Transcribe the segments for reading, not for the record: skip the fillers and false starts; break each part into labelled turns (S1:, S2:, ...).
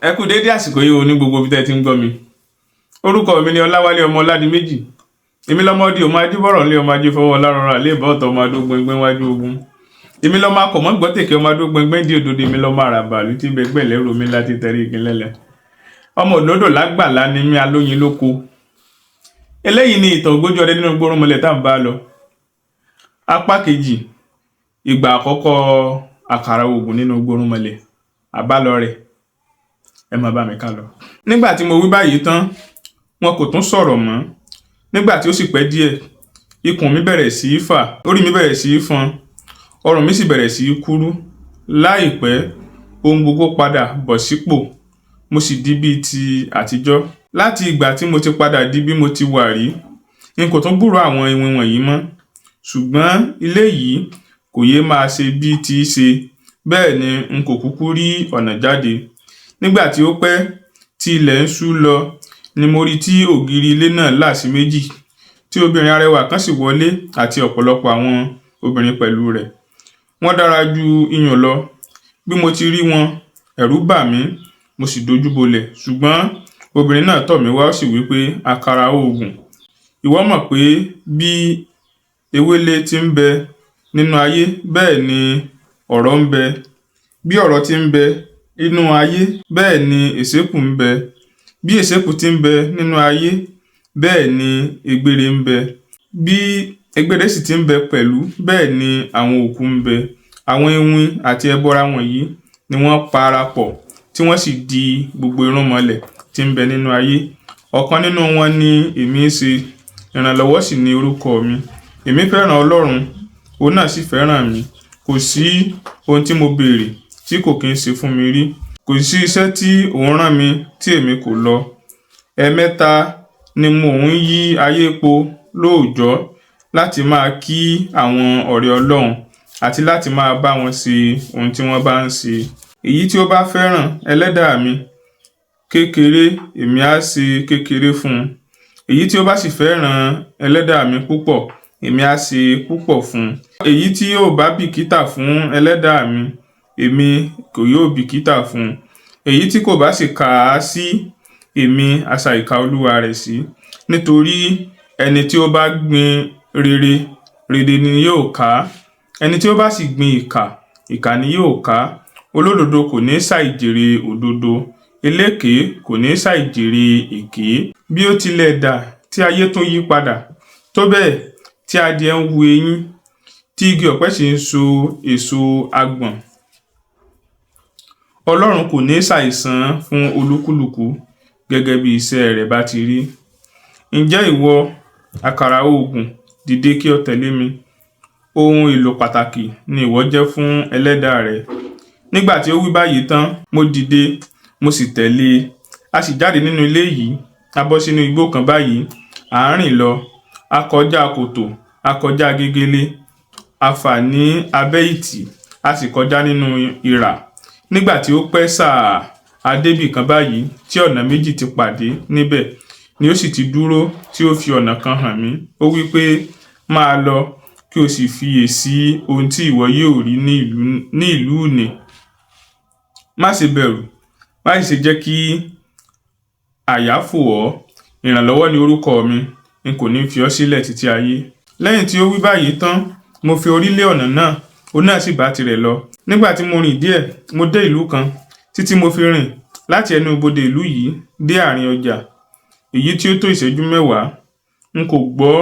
S1: Ẹ kú dédé àsìkò yìí o ní gbogbo ibi tẹ́ ti ń gbọ́ mi. Orúkọ mi ni Ọláwálé ọmọ Ọládìméjì. Èmi lọ́mọdé ọmọ Ajíbọ̀rọ̀ ńlé ọmọ Ajífọwọ́ Lárọ̀rọ̀ àlé ìbọ̀tọ̀ ọmọ Adógbẹngbẹ́ wájú ogun. Èmi lọ́mọ akọ̀mọ́ gbọ́tèké ọmọ Adógbẹngbẹ́ dí òdòdó èmi lọ́mọ àràbàlú tí bẹgbẹ́ lẹ́rù mi láti tẹ̀rí ìkínlẹ̀lẹ̀. Ọmọ òdòdó lágbàlá ni mí alóyin lóko. Eléyìí ni ìtàn ogójì ọdẹ nínú gbórúnmọlẹ̀ tá à ń bá lọ. Apá kejì, ìgbà àkọ́kọ́ àkàrà ògùn nínú gbórúnmọlẹ̀. Àbálọ rẹ̀. Ẹ máa bá mi ká lọ. Nígbà tí mo wí báyìí tán, wọn kò tún sọ̀rọ̀ mọ́. Nígbà tí ó sì pẹ́ díẹ̀, ikùn mi bẹ̀rẹ̀ sí í fà, orí mi bẹ̀rẹ̀ sí í fọn, ọrùn mi sì bẹ̀rẹ̀ sí í kúrú. Láìpẹ́, ohun gbogbo padà bọ̀ sípò, mo sì di bíi ti àtijọ́. Láti ìgbà tí mo ti padà di bí mo ti wà rí, n kò tún gbúròó àwọn iwin wọ̀nyí mọ́. Ṣùgbọ́n ilé yìí kò yé máa ṣe bí ti í ṣe, bẹ́ẹ̀ ni n kò kúkú rí ọ̀nà jáde. Nígbà tí ó pẹ́ tí ilẹ̀ ń ṣú lọ ni mo rí tí ògiri ilé náà là sí méjì, tí obìnrin arẹwà kan sì wọlé àti ọ̀pọ̀lọpọ̀ àwọn obìnrin pẹ̀lú rẹ̀. Wọ́n dára ju iyùn lọ. Bí mo ti rí wọn, ẹ̀rù bà mí, mo sì dojú bolẹ̀. Ṣùgbọ́n obìnrin náà tọ̀ mí wá, ó sì wí pé, àkàrà ògùn, ìwọ mọ̀ pé bí ewélé ti ń bẹ nínú ayé, bẹ́ẹ̀ ni ọ̀rọ̀ ń bẹ. Bí ọ̀rọ̀ ti ń bẹ nínú ayé, bẹ́ẹ̀ ni èsékù ń bẹ. Bí èsékù ti ń bẹ nínú ayé, bẹ́ẹ̀ ni egbére ń bẹ. Bí egbére sì ti ń bẹ pẹ̀lú, bẹ́ẹ̀ ni àwọn òkú ń bẹ. Àwọn iwin àti ẹbọra wọ̀nyí ni wọ́n parapọ̀, tí wọ́n sì di gbogbo irúnmọlẹ̀ tí ń bẹ nínú ayé. Ọ̀kan nínú wọn ni èmi ń ṣe, ìrànlọ́wọ́ sì ni orúkọ mi. Èmi fẹ́ràn Ọlọ́run, òun náà sì fẹ́ràn mi. Kò sí ohun tí mo béèrè tí kò kí ń ṣe fún mi rí. Kò sí iṣẹ́ tí òun rán mi tí èmi kò lọ. Ẹ̀mẹ́ta ni mò ń yí ayé po lóòjọ́ láti máa kí àwọn ọ̀rẹ́ Ọlọ́run àti láti máa bá wọn ṣe ohun tí wọ́n bá ń ṣe. Èyí tí ó bá fẹ́ràn ẹlẹ́dàá mi kékeré, èmi á ṣe kékeré fún un. Èyí tí ó bá sì fẹ́ràn ẹlẹ́dàá mi púpọ̀, èmi á ṣe púpọ̀ fún un. Èyí tí yóò bá bìkítà fún ẹlẹ́dàá mi, èmi kò yóò bìkítà fún un. Èyí tí kò bá sì kà á sí, èmi á sa ìkà olúwa rẹ̀ sí. Nítorí ẹni tí ó bá gbin rere, rere ni yóò ká. Ẹni tí ó bá sì gbin ìkà, ìkà ni yóò ká. Olódodo kò ní ṣàìjèrè òdodo, eléké kò ní ṣàìjèrè èké. Bí ó tilẹ̀ dà tí ayé tún yí padà, tó bẹ́ẹ̀ tí adìẹ ń hu eyín, tí igi ọ̀pẹ sì ń so èso àgbọ̀n, Ọlọ́run kò ní ṣàìsàn fún olúkúlùkù gẹ́gẹ́ bí iṣẹ́ rẹ̀ bá ti rí. Ǹjẹ́ ìwọ, àkàrà ògùn, dìde kí o tẹ̀lé mi. Ohun èlò pàtàkì ni ìwọ jẹ́ fún ẹlẹ́dàá rẹ. Nígbà tí ó wí báyìí tán, mo dìde, mo sì tẹ̀lé e. A sì jáde nínú ilé yìí, a bọ́ sínú igbó kan báyìí, à ń rìn lọ. A kọjá kòtò, a kọjá gegele, a fà ní abẹ́ ìtì, a sì kọjá nínú ìrà. Nígbà tí ó pẹ́ sáà, a débì kan báyìí tí ọ̀nà méjì ti pàdé níbẹ̀, ni ó sì ti dúró tí ó fi ọ̀nà kan hàn mí. Ó wí pé, máa lọ kí o sì fiyèsí ohun tí ìwọ yóò rí ní ìlú nì. Má ṣe bẹ̀rù, má sì ṣe jẹ́ kí àyà fò ọ́. Ìrànlọ́wọ́ ni orúkọ mi, n kò ní fi ọ́ sílẹ̀ títí ayé. Lẹ́yìn tí ó wí báyìí tán, mo fi orí lé ọ̀nà náà, òun náà sì bá tirẹ̀ lọ. Nígbà tí mo rìn díẹ̀, mo dé ìlú kan, títí mo fi rìn láti ẹnu ibodè ìlú yìí dé àárín ọjà, èyí tí ó tó ìṣẹ́jú 10. N kò gbọ́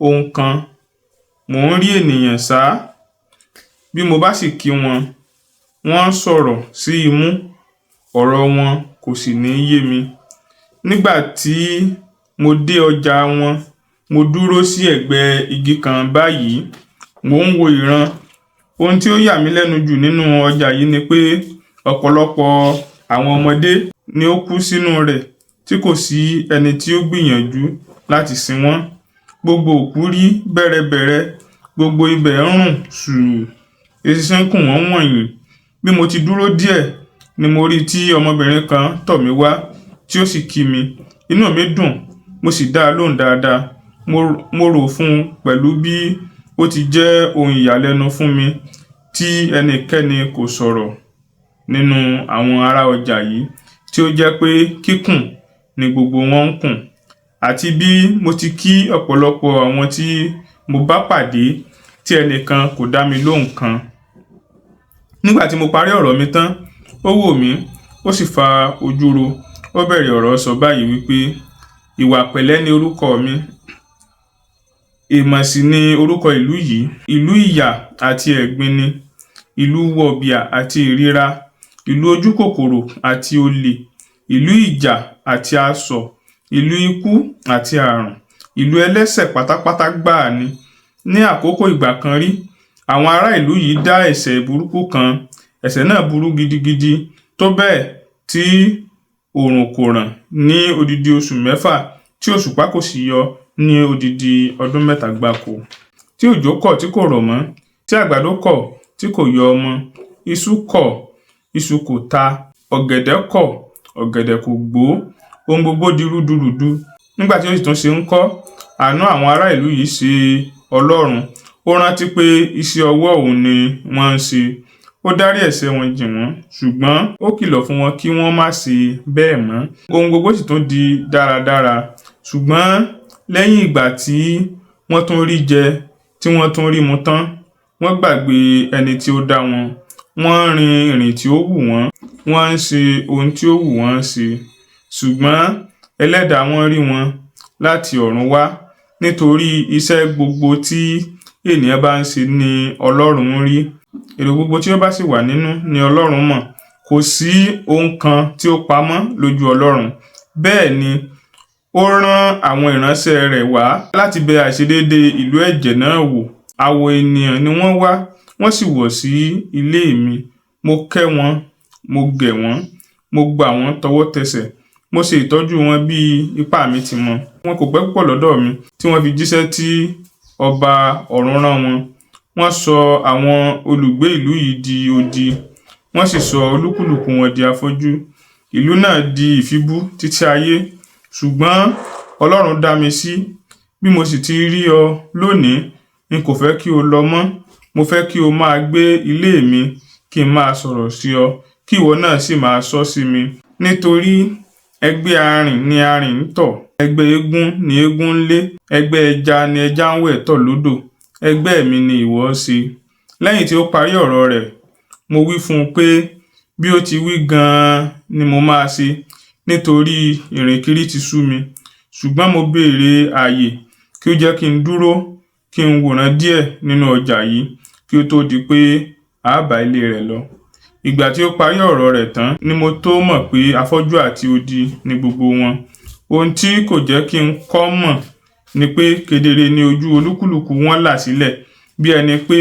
S1: ohun kan. Mò ń rí ènìyàn sá. Bí mo bá sì kí wọn, wọ́n sọ̀rọ̀ sí imú, ọ̀rọ̀ wọn kò sì ní yé mi. Nígbà tí mo dé ọjà wọn, mo dúró sí ẹ̀gbẹ́ igi kan báyìí, mò ń wo ìran. Ohun tí ó yà mí lẹ́nu jù nínú ọjà yìí ni pé ọ̀pọ̀lọpọ̀ àwọn ọmọdé ni ó kú sínú rẹ̀ tí kò sí ẹni tí ó gbìyànjú láti sin wọ́n. Gbogbo òkú rí bẹ́rẹ́bẹ́rẹ́, gbogbo ibẹ̀ ń rùn sùúrù, eṣinṣin ń kùn wọ́n wọ̀nyí. Bí mo ti dúró díẹ̀ ni mo rí tí ọmọbìnrin kan tọ̀ mí wá tí ó sì kí mi. Inú mi dùn, mo sì dá a lóhùn dáadáa. Mo rò fún un pẹ̀lú bí ó ti jẹ́ ohun ìyàlẹ́nu fún mi tí ẹnikẹ́ni kò sọ̀rọ̀ nínú àwọn ará ọjà yìí. tí ó jẹ́ pé kíkùn ni gbogbo wọn ń kùn, àti bí mo ti kí ọ̀pọ̀lọpọ̀ àwọn tí mo bá pàdé tí ẹnìkan kò dá mi lóhùn kan. Nígbà tí mo parí ọ̀rọ̀ mi tán, ó wò mí, ó sì fa ojú ro. Ó bẹ̀rẹ̀ ọ̀rọ̀ sọ báyìí wípé ìwà pẹ̀lẹ́ ni orúkọ mi, èèmọ̀ sì ni orúkọ ìlú yìí. Ìlú ìyà àti ẹ̀gbin ni, ìlú wọ̀bìà àti ìríra, ìlú ojú kòkòrò àti olè, ìlú ìjà àti asọ̀, ìlú ikú àti àrùn, ìlú ẹlẹ́ṣẹ̀ pátápátá gbáà ni. Ní àkókò ìgbà kan rí, àwọn ará ìlú yìí dá ẹ̀ṣẹ̀ burúkú kan. Ẹ̀ṣẹ̀ náà burú gidigidi tó bẹ́ẹ̀ tí oòrùn kò ràn ní odidi oṣù 6 tí òṣùpá kò sì yọ ní odidi ọdún 3 gbáko. Tí òjò kọ̀ tí kò rọ̀ mọ́, tí àgbàdo kọ̀ tí kò yọ ọmọ, iṣu kọ̀, iṣu kò ta, ọ̀gẹ̀dẹ̀ kọ̀, ọ̀gẹ̀dẹ̀ kò gbó, ohun gbogbo di rúdurùdu. Nígbà tí ó sì tún ṣe ń kọ́, àánú àwọn ará ìlú yìí ṣe Ọlọ́run. Ó rántí pé iṣẹ́ ọwọ́ òun ni wọ́n ń ṣe. Ó dárí ẹ̀ṣẹ̀ wọn jì wọ́n, ṣùgbọ́n ó kìlọ̀ fún wọn kí wọ́n má ṣe bẹ́ẹ̀ mọ́. Ohun gbogbo sì tún di dáradára. Ṣùgbọ́n lẹ́yìn ìgbà tí wọ́n tún rí jẹ, tí wọ́n tún rí mu tán, wọ́n gbàgbé ẹni tí ó dá wọn. Wọ́n rin ìrìn tí ó wù wọ́n, wọ́n ń ṣe ohun tí ó wù wọ́n ṣe. Ṣùgbọ́n Ẹlẹ́dàá wọn rí wọn láti ọ̀run wá, nítorí iṣẹ́ gbogbo tí ènìyàn bá ń ṣe ni Ọlọ́run rí. Èrò gbogbo tí ó bá sì wà nínú ni Ọlọ́run mọ̀. Kò sí ohun kan tí ó pamọ́ lójú Ọlọ́run. Bẹ́ẹ̀ ni ó rán àwọn ìránṣẹ́ rẹ̀ wá láti bẹ̀ àìṣedéédé ìlú ẹ̀jẹ̀ náà wò. Àwọ̀ ènìyàn ni wọ́n wá, wọ́n sì wọ̀ sí ilé mi. Mo kẹ́ wọn, mo gẹ̀ wọ́n, mo gbà wọ́n tọwọ́ tẹsẹ̀, mo ṣe ìtọ́jú wọn bí ipá mi ti mọ. Wọn kò pẹ́ púpọ̀ lọ́dọ̀ mi tí wọ́n fi jíṣẹ́ tí ọba ọ̀run rán wọn. Wọ́n sọ àwọn olùgbé ìlú yìí di odi, wọ́n sì sọ olúkúlùkù wọn di afọ́jú. Ìlú náà di ìfibú títí ayé. Ṣùgbọ́n Ọlọ́run dá mi sí. Bí mo sì ti rí ọ lónìí, n kò fẹ́ kí o lọ mọ́. Mo fẹ́ kí o máa gbé ilé mi, kí n máa sọ̀rọ̀ sí ọ, kí ìwọ náà sì máa sọ sí mi. Nítorí ẹgbẹ́ arìn ni arìn ń tọ̀, ẹgbẹ́ eégún ni eégún ń lé, ẹgbẹ́ ẹja ni ẹja ń wẹ̀ tọ̀ lódò, ẹgbẹ́ mi ni ìwọ ṣe. Lẹ́yìn tí ó parí ọ̀rọ̀ rẹ̀, mo wí fún un pé bí ó ti wí gan-an ni mo máa ṣe, nítorí ìrìnkiri ti sú mi. Ṣùgbọ́n mo béèrè ààyè kí ó jẹ́ kí n dúró, kí n wòran díẹ̀ nínú ọjà yìí kí ó tó di pé a bá ilé rẹ̀ lọ. Ìgbà tí ó parí ọ̀rọ̀ rẹ̀ tán ni mo tó mọ̀ pé afọ́jú àti odi ni gbogbo wọn. Ohun tí kò jẹ́ kí n kọ́ mọ̀ ni pé kedere ni ojú olúkúlùkù wọn là sílẹ̀, bí ẹni pé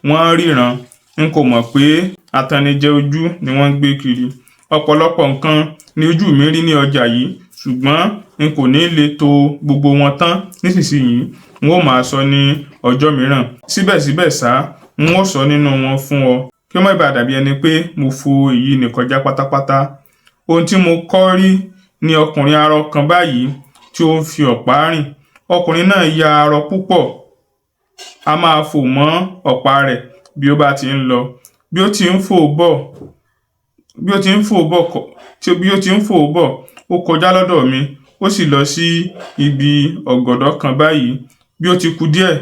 S1: wọ́n ríran. N kò mọ̀ pé atanijẹ ojú ni wọ́n ń gbé kiri. Ọ̀pọ̀lọpọ̀ nǹkan ni ojú mi rí ní ọjà yìí, ṣùgbọ́n n kò ní lè tò gbogbo wọn tán nísinsìnyí. N ó máa sọ ní ọjọ́ mìíràn. Síbẹ̀síbẹ̀ ṣá, n ó sọ nínú wọn fún ọ, kí ó má bàa dàbí ẹni pé mo fo èyí nì kọjá pátápátá. Ohun tí mo kọ́ rí ni ọkùnrin arọ kan báyìí tí ó ń fi ọ̀pá rìn. Ọkùnrin náà ya arọ púpọ̀. A máa fò mọ́ ọ̀pá rẹ̀ bí ó bá ti ń lọ. Bí ó ti ń fò bọ̀, ó kọjá lọ́dọ̀ mi, ó sì lọ sí ibi ọ̀gọ̀dọ̀ kan báyìí. Bí ó ti kù díẹ̀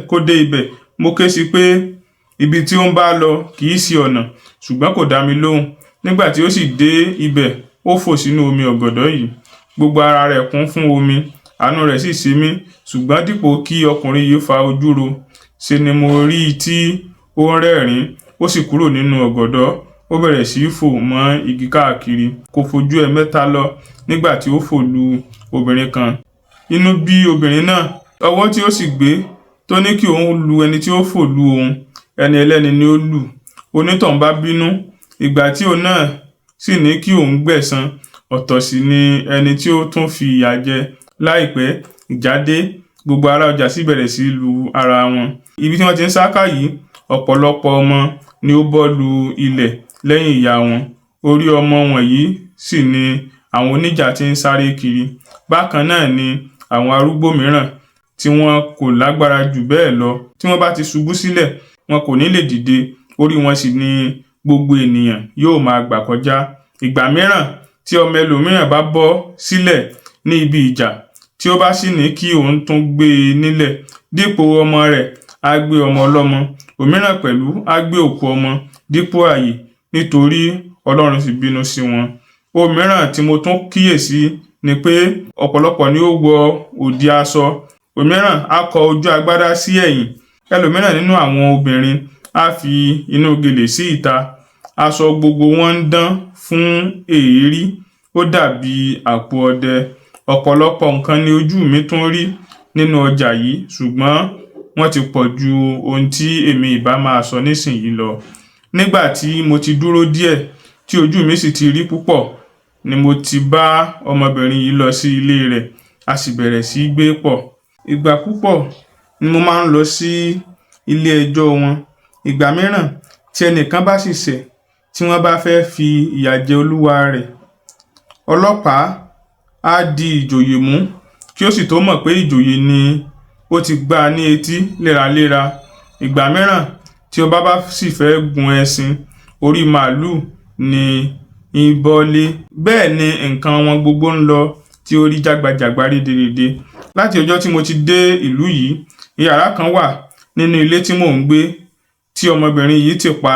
S1: kó dé ibẹ̀, mo ké sí pé ibi tí ó ń bá lọ kì í sí ọ̀nà, ṣùgbọ́n kò dá mi lóhùn. Nígbà tí ó sì dé ibẹ̀, ó fò sínú omi ọ̀gọ̀dọ̀ yìí. Gbogbo ara rẹ̀ kún fún omi, àánú rẹ̀ sì ṣe mí. Ṣùgbọ́n dípò kí ọkùnrin yìí fa ojú ro, ṣe ni mo rí i tí ó ń rẹ́rìn-ín. Ó sì kúrò nínú ọ̀gọ̀dọ̀, ó bẹ̀rẹ̀ sí í fò mọ́ igi káàkiri. Kò fojú ẹ̀mẹ́ta lọ nígbà tí ó fò lu obìnrin kan. Inú bí obìnrin náà, ọwọ́ tí ó sì gbé tó ní kí òun lu ẹni tí ó fò lu òun, ẹni ẹlẹ́ni ni ó lù. Onítọ̀hún bá bínú. Ìgbà tí òun náà sì ní kí òun gbẹ̀san, ọ̀tọ̀ sì ni ẹni tí ó tún fi ìyà jẹ. Láìpẹ́ ìjà dé, gbogbo ará ọjà sì bẹ̀rẹ̀ sí lu ara wọn. Ibi tí wọ́n ti ń sáká yìí, ọ̀pọ̀lọpọ̀ ọmọ ni ó bọ́ lu ilẹ̀ lẹ́yìn ìyá wọn. Orí ọmọ wọ̀nyí sì ni àwọn oníjà ti ń sáré kiri. Bákan náà ni àwọn arúgbó mìíràn tí wọn kò lágbára jù bẹ́ẹ̀ lọ. Tí wọ́n bá ti ṣubú sílẹ̀, wọn kò ní lè dìde, orí wọn sì ni gbogbo ènìyàn yóò máa gbà kọjá. Ìgbà mìíràn tí ọmọ ẹlòmíràn bá bọ́ sílẹ̀ ní ibi ìjà, tí ó bá sì ní kí òun tún gbé e nílẹ̀, dípò ọmọ rẹ̀ á gbé ọmọ ọlọ́mọ, òmíràn pẹ̀lú á gbé òkú ọmọ dípò ààyè, nítorí Ọlọ́run sì bínú sí wọn. Ohun mìíràn tí mo tún kíyèsí ni pé ọ̀pọ̀lọpọ̀ ni ó wọ òdì aṣọ, òmíràn á kọ ojú agbádá sí ẹ̀yìn, ẹlòmíràn nínú àwọn obìnrin á fi inú gèlè sí ìta, aṣọ gbogbo wọn ń dán fún èérí, ó dàbí àpò ọdẹ. Ọ̀pọ̀lọpọ̀ nǹkan ni ojú mi tún rí nínú ọjà yìí, ṣùgbọ́n wọ́n ti pọ̀ ju ohun tí èmi ìbá máa sọ nísìnyí lọ. Nígbà tí mo ti dúró díẹ̀, tí ojú mi sì ti rí púpọ̀, ni mo ti bá ọmọbìnrin yìí lọ sí ilé rẹ̀, a sì bẹ̀rẹ̀ sí gbé pọ̀. Ìgbà púpọ̀ ni mo máa ń lọ sí ilé ẹjọ́ wọn. Ìgbà mìíràn tí ẹnìkan bá sì ṣẹ̀, tí wọ́n bá fẹ́ fi ìyà jẹ olúwa rẹ̀, ọlọ́pàá á di ìjòyè mú, kí ó sì tó mọ̀ pé ìjòyè ni ó ti gbá a ní etí léraléra. Ìgbà mìíràn tí ọba bá sì fẹ́ gun ẹṣin, orí màálù ni ìbọlé. Bẹ́ẹ̀ ni nǹkan wọn gbogbo ń lọ tí ó rí jágbajàgba rédèrèdè. Láti ọjọ́ tí mo ti dé ìlú yìí, yàrá kan wà nínú ilé tí mò ń gbé tí ọmọbìnrin yìí ti pa,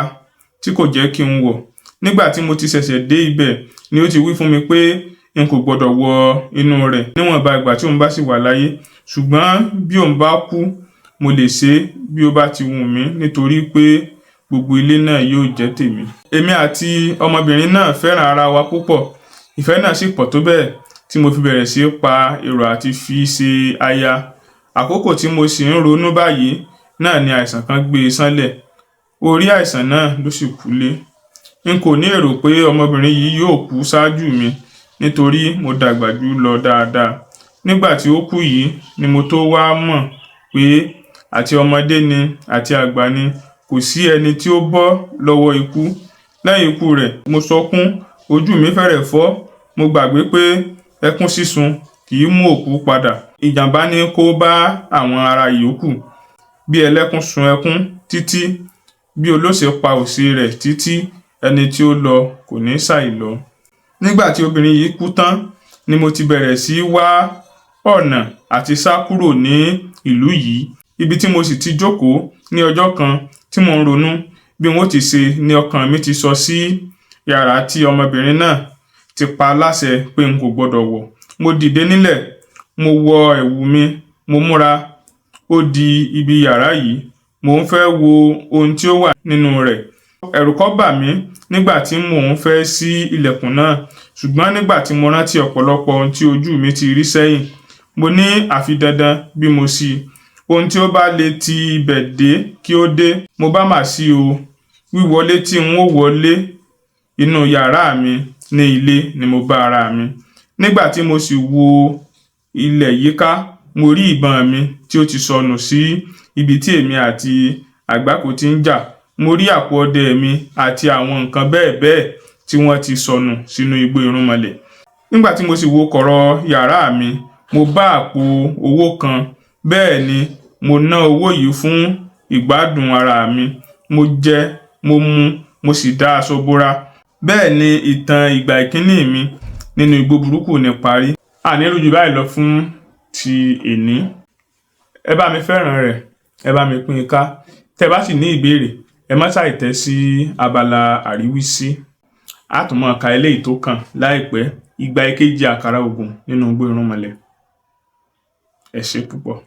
S1: tí kò jẹ́ kí n wọ̀. Nígbà tí mo ti ṣẹ̀ṣẹ̀ dé ibẹ̀ ni ó ti wí fún mi pé n kò gbọdọ̀ wọ inú rẹ̀ níwọ̀nba ìgbà tí òun bá sì wà láyé, ṣùgbọ́n bí òun bá kú, mo lè ṣe bí ó bá ti wù mí, nítorí pé gbogbo ilé náà yóò jẹ́ tèmi. Èmi àti ọmọbìnrin náà fẹ́ràn ara wa púpọ̀. Ìfẹ́ náà sì pọ̀ tó bẹ́ẹ̀ tí mo fi bẹ̀rẹ̀ sí pa èrò àti fi ṣe aya. Àkókò tí mo sì ń ronú báyìí náà ni àìsàn kan gbé e sánlẹ̀. Orí àìsàn náà ló sì kú lé. N kò ní èrò pé ọmọbìnrin yìí yóò kú ṣáájú mi, nítorí mo dàgbà jù lọ dáadáa. Nígbà tí ó kú yìí ni mo tó wá mọ̀ pé àti ọmọdé ni àti àgbà ni, kò sí ẹni tí ó bọ́ lọ́wọ́ ikú. Lẹ́yìn ikú rẹ̀, mo sọkún, ojú mi fẹ́rẹ̀ fọ́. Mo gbàgbé pé ẹkún sísun kì í mú òkú padà. Ìjàmbá ni kó bá àwọn ará ìyókù. Bí ẹlẹ́kún sun ẹkún títí, bí olóṣè pa òṣè rẹ̀ títí, ẹni tí ó lọ kò ní ṣàì lọ. Nígbà tí obìnrin yìí kú tán ni mo ti bẹ̀rẹ̀ sí wá ọ̀nà àti sá kúrò ní ìlú yìí. Ibi tí mo sì ti jókòó ní ọjọ́ kan tí mò ń ronú bí wọ́n ti ṣe, ni ọkàn mi ti sọ sí yàrá tí ọmọbìnrin náà ti pa láṣẹ pé n kò gbọdọ̀ wọ̀. Mo dìde nílẹ̀, mo wọ ẹ̀wù mi, mo múra, ó di ibi yàrá yìí. Mo ń fẹ́ wo ohun tí ó wà nínú rẹ̀. Ẹ̀rù kọ́ bà mí nígbà tí mò ń fẹ́ ṣí ilẹ̀kùn náà, ṣùgbọ́n nígbà tí mo rántí ọ̀pọ̀lọpọ̀ ohun tí ojú mi ti rí sẹ́yìn, mo ní àfi dandan bí mo ṣí. Ohun tí ó bá lè ti ibẹ̀ dé kí ó dé. Mo bá mà sí o. Wíwọlé tí n ó wọlé inú yàrá mi ní ilé ni mo bá ara mi. Nígbà tí mo sì wo ilẹ̀ yíká, mo rí ìbọn mi tí ó ti sọnù sí ibi tí èmi àti àgbákò ti ń jà. Mo rí àpò ọdẹ mi àti àwọn nǹkan bẹ́ẹ̀ bẹ́ẹ̀ tí wọ́n ti sọnù sínú igbó irúnmọlẹ̀. Nígbà tí mo sì wo kọ̀rọ̀ yàrá mi, mo bá àpò owó kan. Bẹ́ẹ̀ ni mo ná owó yìí fún ìgbádùn ara mi. Mo jẹ, mo mu, mo sì dá aṣọ bora. Bẹ́ẹ̀ ni ìtàn ìgbà ìkíní mi nínú igbó burúkú ní parí. Àní rí jù báyìí lọ fún ti èní. Ẹ bá mi fẹ́ràn rẹ̀, ẹ bá mi pín ká. Tẹ́ bá sì ní ìbéèrè, ẹ má ṣàì tẹ̀ sí abala àríwísí. A tún máa ka eléyìí tó kàn láìpẹ́. Ìgbà ìkejì àkàrà ògùn nínú igbó irúnmọlẹ̀. Ẹ ṣé púpọ̀.